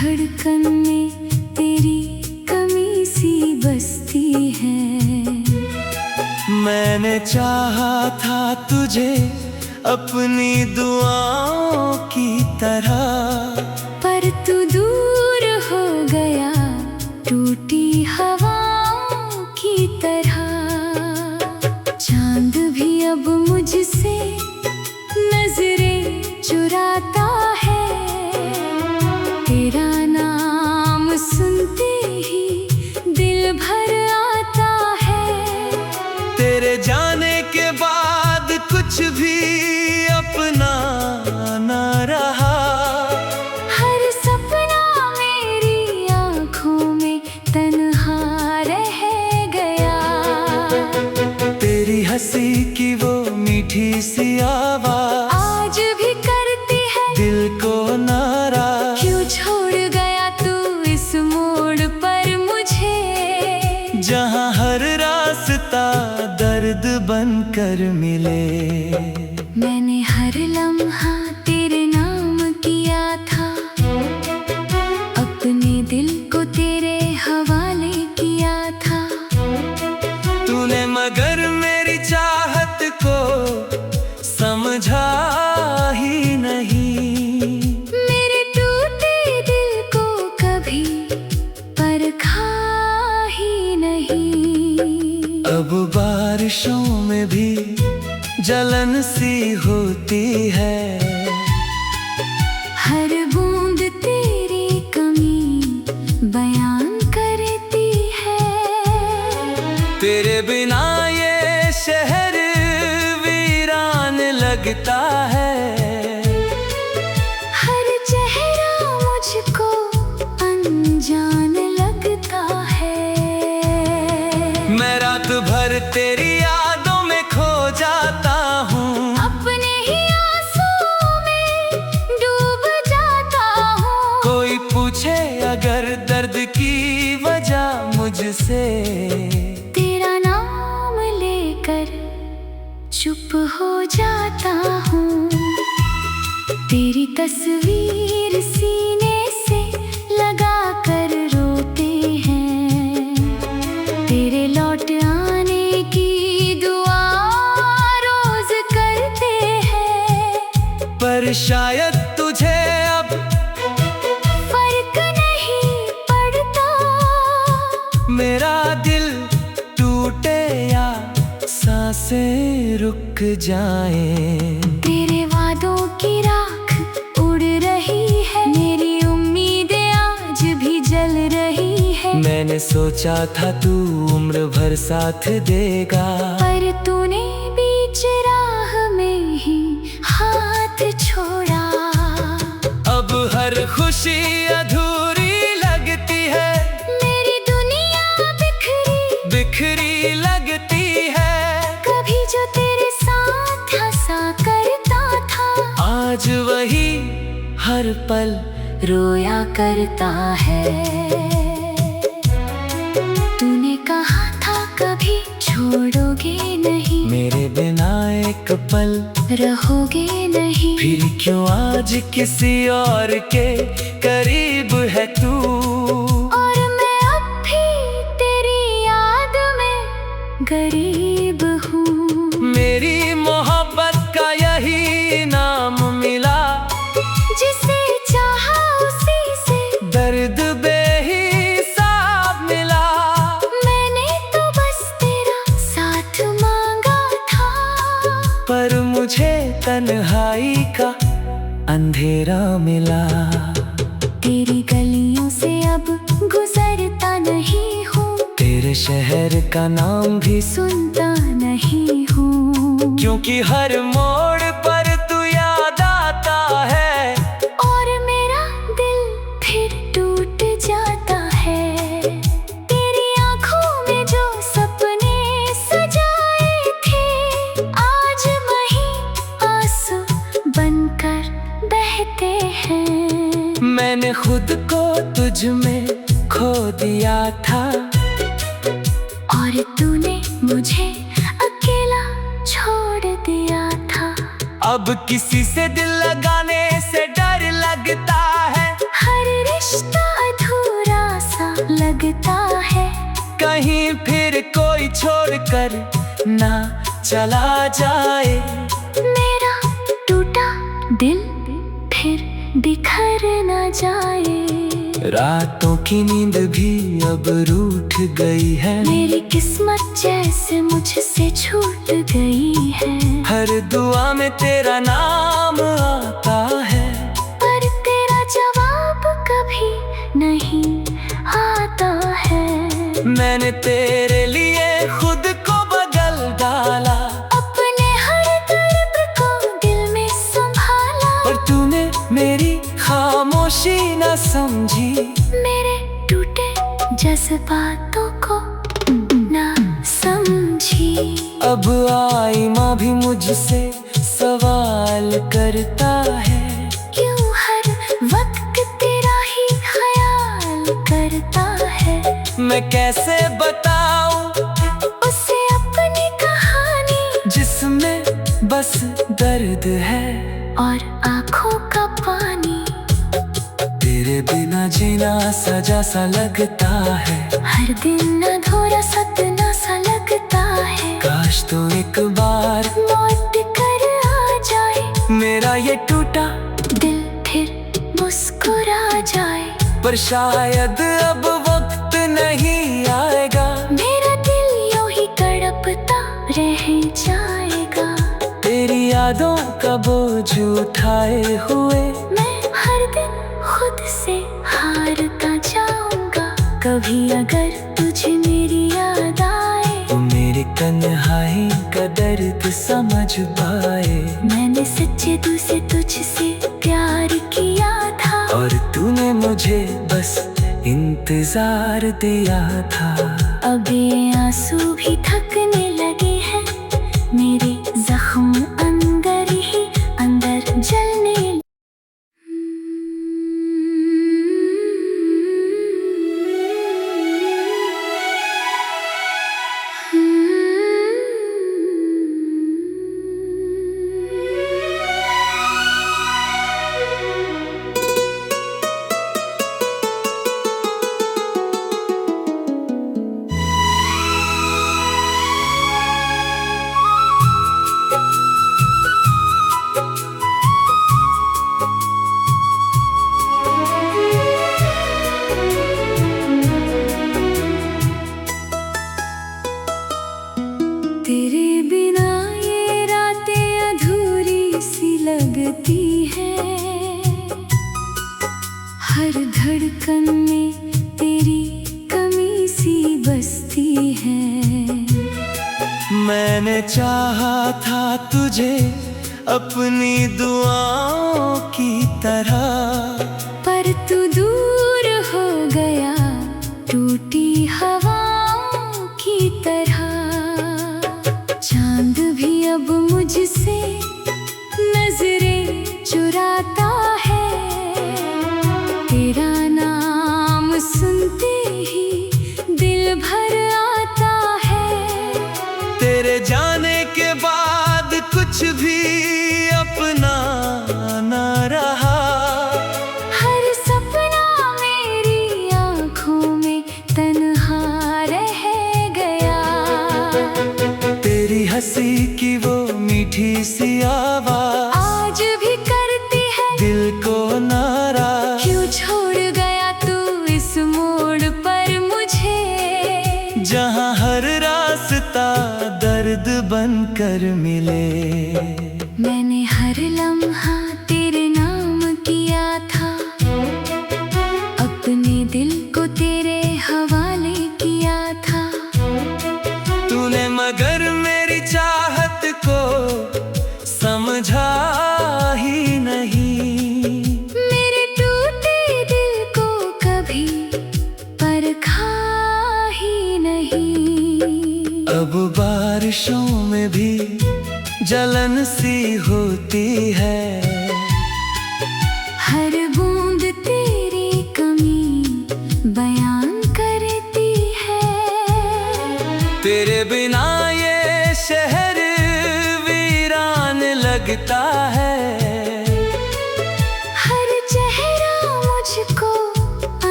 धड़कन में तेरी कमी सी बसती है। मैंने चाहा था तुझे अपनी दुआओं की तरह, पर तू दूर हो गया टूटी हवाओं की तरह। चांद भी अब मुझसे नजरें चुराता है, तेरा नाम सुनते ही दिल भर आता है। तेरे जाने के बाद कुछ भी अपना न रहा, हर सपना मेरी आँखों में तन्हा रह गया। तेरी हंसी की वो मीठी सी आवाज आज भी करती है दिल को नाराज। क्यों छोड़ गया तू इस मोड़ पर मुझे, जहाँ हर रास्ता दर्द बनकर मिले। मैंने हर लम्हा तेरे नाम किया था, अपने दिल को तेरे हवाले किया था। तूने मगर मेरी चाहत को समझा ही नहीं, मेरे टूटे दिल को कभी परखा ही नहीं। अब बारिशों में भी जलन सी होती है, हर बूंद तेरी कमी बयान करती है। तेरे बिना ये शहर वीरान लगता है। हर चेहरा मुझको अनजान लगता है। मैं रात भर तेरी यादों में खो जाता हूँ, अपने ही आंसुओं में डूब जाता हूँ। कोई पूछे अगर दर्द की वजह मुझसे, तेरा नाम लेकर चुप हो जाता हूँ। तेरी तस्वीर सीने से लगा कर रोते हैं, तेरे लौट आने की दुआ रोज करते हैं। पर शायद तुझे अब फर्क नहीं पड़ता, मेरा दिल टूटे या सांसें रुक जाएं। तेरे वादों की राख उड़ रही है, मेरी उम्मीदें आज भी जल रही है। मैंने सोचा था तू उम्र भर साथ देगा, पर तूने बीच राह में ही हाथ छोड़ा। अब हर खुशी अधूरी लगती है, मेरी दुनिया बिखरी बिखरी लगती है। कभी जो तेरे साथ हंसा करता था, आज वही हर पल रोया करता है। तूने कहा था कभी छोड़ोगे नहीं, मेरे बिना एक पल रहोगे नहीं। फिर क्यों आज किसी और के करीब है तू, और मैं अब भी तेरी याद में गरीब हूँ। मेरी मोहब्बत का यही नाम मिला, जिसे चाहा उसी से दर्द बेहिसाब मिला। मैंने तो बस तेरा साथ मांगा था, पर मुझे तन्हाई का अंधेरा मिला। तेरी गलियों से अब गुजरता नहीं हूँ, तेरे शहर का नाम भी सुनता नहीं हूँ। क्योंकि हर मोड़ पर तू याद आता है, और मेरा दिल फिर टूट जाता है। तेरी आँखों में जो सपने सजाए थे, आज वही आंसू बनकर बहते हैं। मैंने खुद को तुझ में खो दिया था, और तूने मुझे अकेला छोड़ दिया था। अब किसी से दिल लगाने से डर लगता है। हर रिश्ता कर ना चला जाए। मेरा टूटा दिल फिर बिखर न जाए। रातों की नींद भी अब रूठ गई है, मेरी किस्मत जैसे मुझसे छूट गई है। हर दुआ में तेरा नाम आता है, पर तेरा जवाब कभी नहीं आता है। मैंने तेरे लिए खुद को बदल डाला, अपने हर दर्द को दिल में संभाला। पर तूने मेरी खामोशी न समझी, मेरे टूटे जज्बातों को ना समझी। अब आई माँ भी मुझसे सवाल करता है, क्यों हर वक्त तेरा ही ख्याल करता है। मैं कैसे बताऊं उसे अपनी कहानी, जिसमें बस दर्द है और आँखों का पानी। तेरे बिना जीना सजा सा लगता है, हर दिन अधूरा सपना सा लगता है। काश तो एक बार लौट कर आ जाए, मेरा ये टूटा दिल फिर मुस्कुरा जाए। पर शायद अब वक्त नहीं आएगा, मेरा दिल यूं ही तड़पता रह जाएगा। तेरी यादों का बोझ उठाए हुए मैं हर दिन खुद से हारता जाऊंगा। कभी अगर तुझे मेरी याद आए, तो मेरी तन्हाई का दर्द समझ पाए। मैंने सच्चे दिल से तुझसे प्यार किया था, और तूने मुझे बस इंतजार दिया था। अब ये आंसू भी थकने लगे हैं, मेरे जख्म अंदर ही अंदर जलने। तेरे बिना ये रातें अधूरी सी लगती है। हर धड़कन में तेरी कमी सी बसती है। मैंने चाहा था तुझे अपनी दुआओं की तरह, पर तू दूर हो गया टूटी हवाओं की तरह। चांद भी अब मुझसे नजरें चुराता है। तेरा नाम सुनते ही दिल भर आता है। तेरे जाने के बाद कुछ भी अपना न रहा। हर सपना मेरी आँखों में तन्हा रह गया। तेरी हंसी की वो मीठी सी आवाज आज भी करती है दिल को नाराज। क्यों छोड़ गया तू इस मोड़ पर मुझे, जहाँ हर रास्ता दर्द बनकर मिले। मैंने हर लम्हा तेरे नाम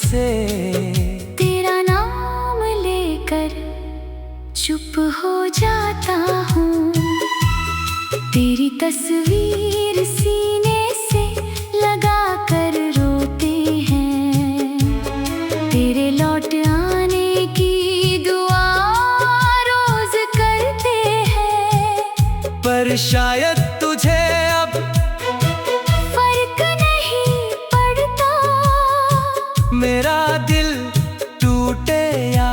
से। तेरा नाम लेकर चुप हो जाता हूँ, तेरी तस्वीर सीने से लगा कर रोते हैं। तेरे लौट आने की दुआ रोज करते हैं, पर शायद तुझे अब फर्क नहीं पड़ता। मेरा दिल टूटे या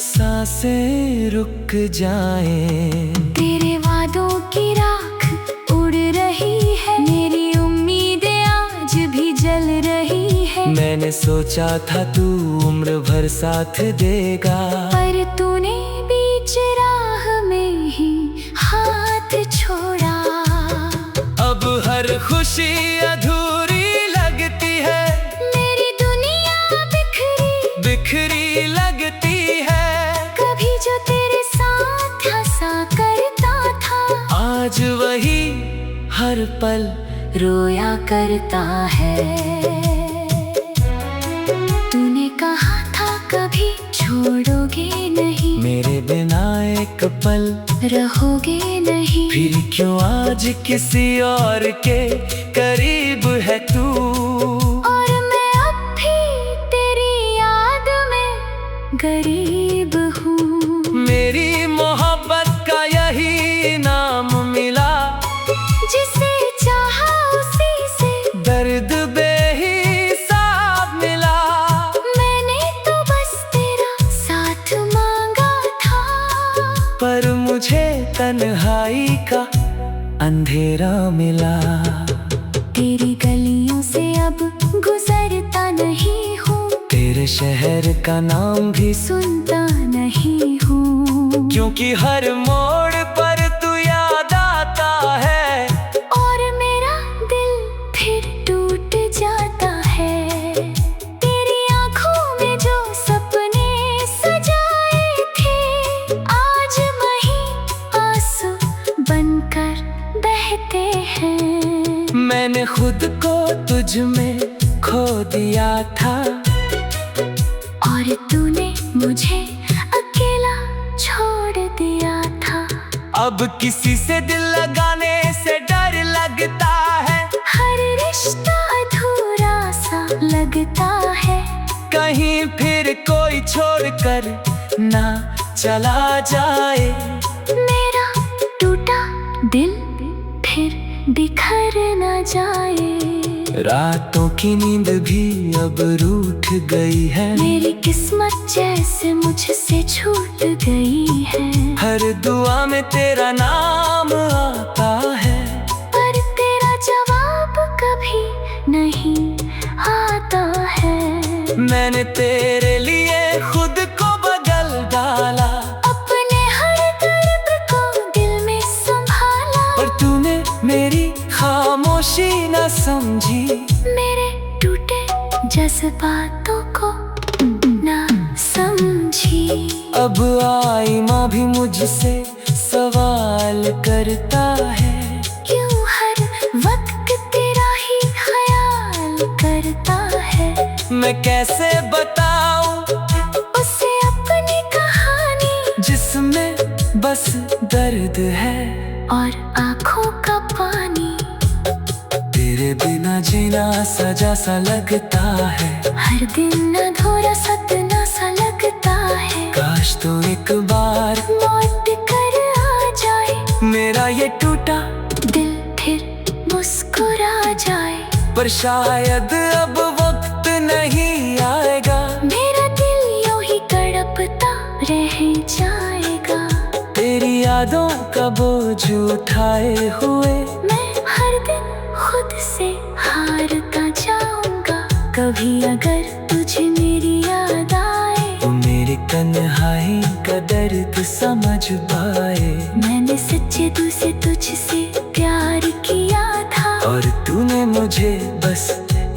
सांसें रुक जाएं। तेरे वादों की राख उड़ रही है, मेरी उम्मीदें आज भी जल रही है। मैंने सोचा था तू उम्र भर साथ देगा, पर तूने बीच राह में ही हाथ छोड़ा। अब हर खुशी अधूरी लगती है, मेरी दुनिया बिखरी बिखरी लगती है। कभी जो तेरे साथ हंसा करता था, आज वही हर पल रोया करता है। तूने कहा था कभी छोड़ोगे नहीं, मेरे बिना एक पल रहोगे नहीं। फिर क्यों आज किसी और के करीब है तू। और मैं अब भी तेरी याद में गरीब हूँ। मेरी मोहब्बत का यही नाम मिला, जिसे चाहा उसी से दर्द बेहिसाब मिला। मैंने तो बस तेरा साथ मांगा था, पर मुझे तन्हाई का अंधेरा मिला। तेरी गलियों से अब गुजरता नहीं हूँ, तेरे शहर का नाम भी सुनता नहीं हूँ। क्योंकि हर मोड़ पर तू याद आता है, और मेरा दिल फिर टूट जाता है। तेरी आँखों में जो सपने सजाए थे, आज वही आंसू बनकर बहते हैं। मैंने खुद को तुझ में खो दिया था, और तूने मुझे अकेला छोड़ दिया था। अब किसी से दिल लगाने से डर लगता है। हर रिश्ता अधूरा सा लगता है, कहीं फिर कोई छोड़कर ना चला जाए। मेरा टूटा दिल फिर बिखर न जाए। रातों की नींद भी अब रूठ गई है, मेरी किस्मत जैसे मुझसे छूट गई है। हर दुआ में तेरा नाम आता है, पर तेरा जवाब कभी नहीं आता है। मैंने तेरे लिए खुद को बदल डाला, अपने हर दर्द को दिल में संभाला। पर तूने मेरी खामोशी न समझी, मेरे टूटे जज्बातों को ना समझी। अब आई माँ भी मुझसे सवाल करता है, क्यों हर वक्त तेरा ही ख्याल करता है। मैं कैसे बताऊं उसे अपनी कहानी, जिसमें बस दर्द है और आँखों का पानी। तेरे बिना जीना सजा सा लगता है, हर दिन अधूरा सपना सा लगता है। काश तो एक बार लौट कर आ जाए, मेरा ये टूटा दिल फिर मुस्कुरा जाए। पर शायद अब वक्त नहीं आएगा, मेरा दिल यूं ही तड़पता रह जाएगा। तेरी यादों का बोझ उठाए हुए मैं हर दिन खुद से हारता जाऊंगा। कभी अगर तुझे मेरी याद आए, तो मेरी तन्हाई का दर्द समझ पाए। मैंने सच्चे दिल से तुझसे प्यार किया था, और तूने मुझे बस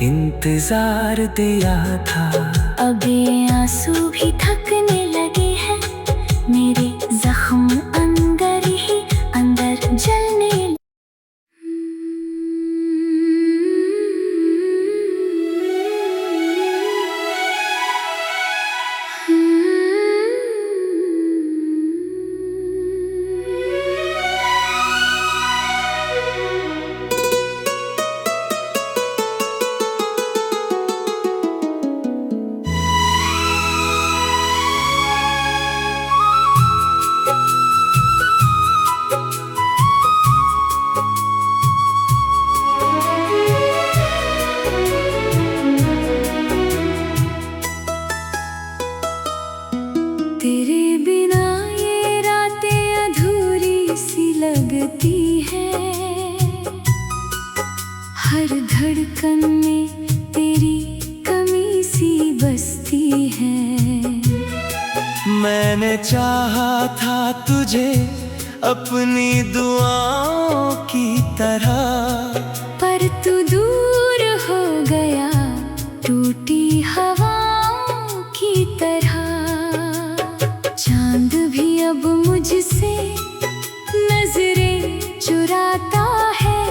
इंतजार दिया था। अब ये आंसू भी थकने लगे हैं, मेरे जख्म अंदर ही अंदर जलने। हर धड़कन में तेरी कमी सी बसती है। मैंने चाहा था तुझे अपनी दुआओं की तरह, पर तू दूर हो गया टूटी हवाओं की तरह। चांद भी अब मुझसे नजरें चुराता है,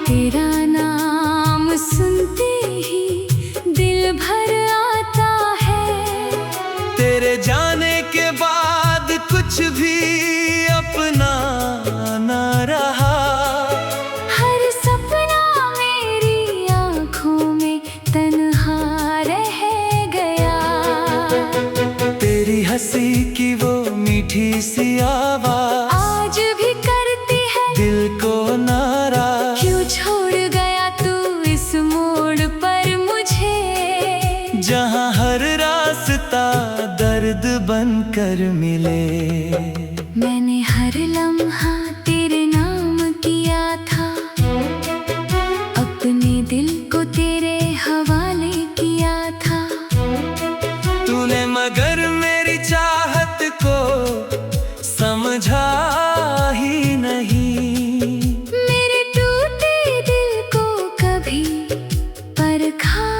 तेरा नाम सुनते ही दिल भर आता है। तेरे जाने के बाद कुछ भी अपना न रहा, हर सपना मेरी आँखों में तन्हा रह गया। तेरी हंसी की वो मीठी सी आवाज आज भी करती है दिल को नाराज। क्यों छोड़ गया तू इस मोड़ पर मुझे, जहाँ हर रास्ता दर्द बनकर मिले। मैंने हर लम्हा तेरे नाम किया था, अपने दिल को तेरे हवाले किया था। तूने मगर मेरी चाहत को समझा ही नहीं, मेरे टूटे दिल को कभी परखा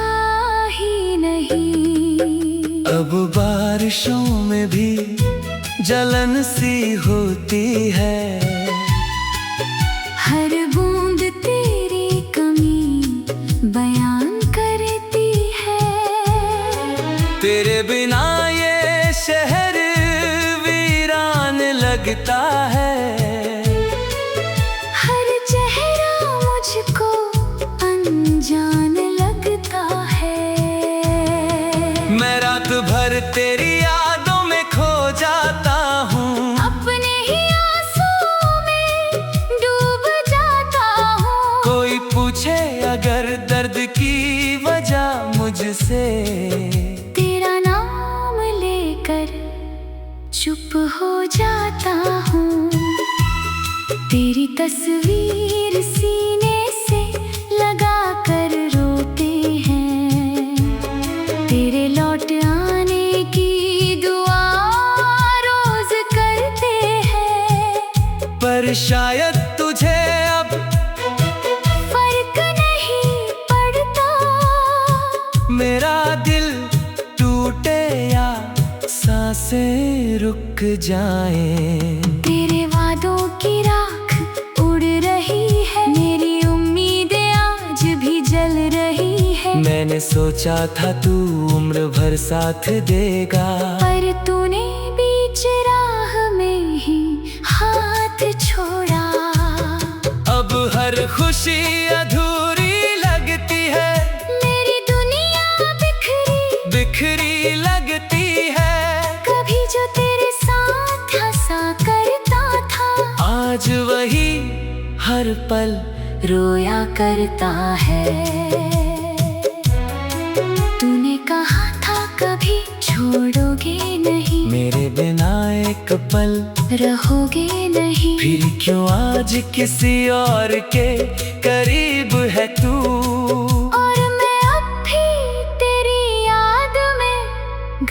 ही नहीं। अब बारिशों में भी जलन सी होती है, हर बूंद तेरी कमी बयान करती है। तेरे बिना ये शहर वीरान लगता है। हर चेहरा मुझको अनजान लगता है। मैं रात भर तेरी यादों में खो जाता हूँ, अपने ही आंसुओं में डूब जाता हूँ। कोई पूछे अगर दर्द की वजह मुझसे, तेरा नाम लेकर चुप हो जाता हूँ। तेरी तस्वीर सीने से लगा कर रोते हैं, तेरे लौट आने की दुआ रोज करते हैं। पर शायद तुझे अब फर्क नहीं पड़ता, मेरा दिल टूटे या सांसें रुक जाएं। तेरे वादों की राख उड़ रही है, मेरी उम्मीदें आज भी जल रही है। मैंने सोचा था तू उम्र भर साथ देगा, पर तूने बीच राह में ही हाथ छोड़ा। अब हर खुशी अधूरी लगती है, मेरी दुनिया बिखरी बिखरी लगती है। कभी जो तेरे साथ हंसा करता था, आज वही हर पल रोया करता है। तूने कहा था कभी छोड़ोगे नहीं, मेरे बिना एक पल रहोगे नहीं। फिर क्यों आज किसी और के करीब है तू, और मैं अब भी तेरी याद में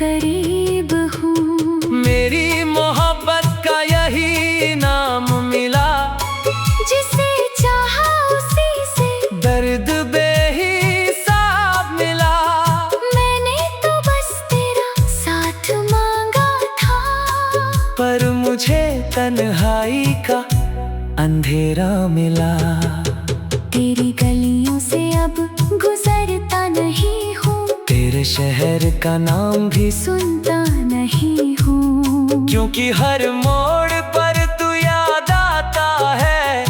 गरीब हूँ। मेरी मोहब्बत का यही नाम मिला, जिसे चाहा उसी से दर्द बेहिसाब मिला। मैंने तो बस तेरा साथ मांगा था, पर मुझे तन्हाई का अंधेरा मिला। तेरी गलियों से अब गुजरता नहीं हूँ, तेरे शहर का नाम भी सुनता नहीं हूँ। क्योंकि हर मोड़ पर तू याद आता है,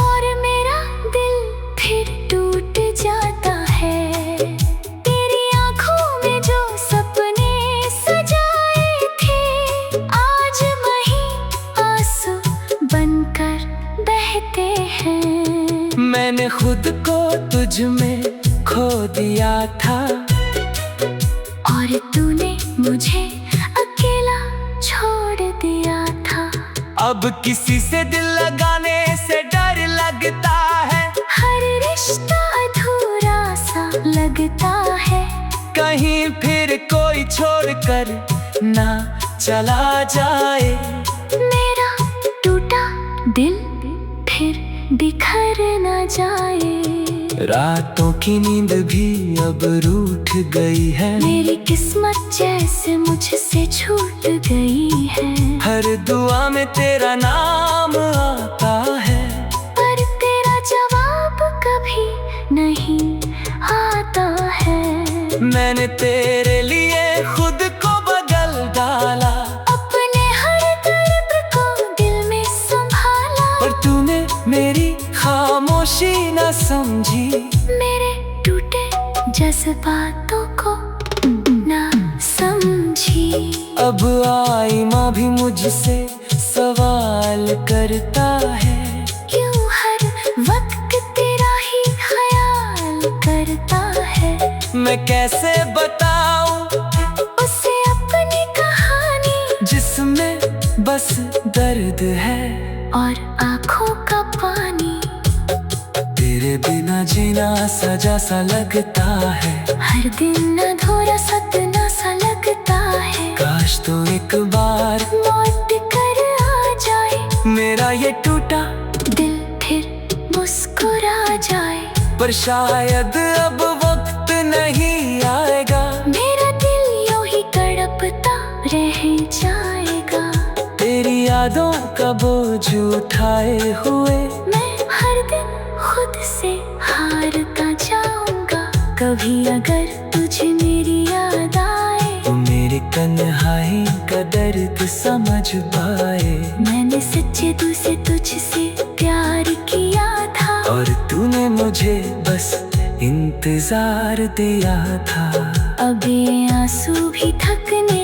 और मेरा दिल फिर टूट जाता है। तेरी आँखों में जो सपने सजाए थे, आज वही आंसू बनकर बहते हैं। मैंने खुद को तुझ में खो दिया था, और तूने मुझे अकेला छोड़ दिया था। अब किसी से दिल लगाने से डर लगता है। हर कर ना चला जाए। मेरा टूटा दिल फिर बिखर न जाए। रातों की नींद भी अब रूठ गई है, मेरी किस्मत जैसे मुझसे छूट गई है। हर दुआ में तेरा नाम आता है, पर तेरा जवाब कभी नहीं आता है। मैंने तेरे लिए खुद को बदल डाला, अपने हर दर्द को दिल में संभाला। पर तूने मेरी खामोशी न समझी, मेरे टूटे जज्बातों को ना समझी। अब आईमा भी मुझसे सवाल करता है, क्यों हर वक्त तेरा ही ख्याल करता है। मैं कैसे बताऊं उसे अपनी कहानी, जिसमें बस दर्द है और आँखों का पानी। तेरे बिना जीना सजा सा लगता है, हर दिन अधूरा सपना सा लगता है। काश तो एक बार लौट कर आ जाए, मेरा ये टूटा दिल फिर मुस्कुरा जाए। पर शायद अब वक्त नहीं आएगा, मेरा दिल यूं ही तड़पता रह जाएगा। तेरी यादों का बोझ उठाए हुए मैं हर दिन खुद से हारता जाऊंगा। कभी अगर तुझे मेरी याद आए, तो मेरे तन्हाई का दर्द समझ पाए। मैंने सच्चे दिल से तुझसे प्यार किया था, और तूने मुझे बस इंतजार दिया था। अब ये आंसू भी थकने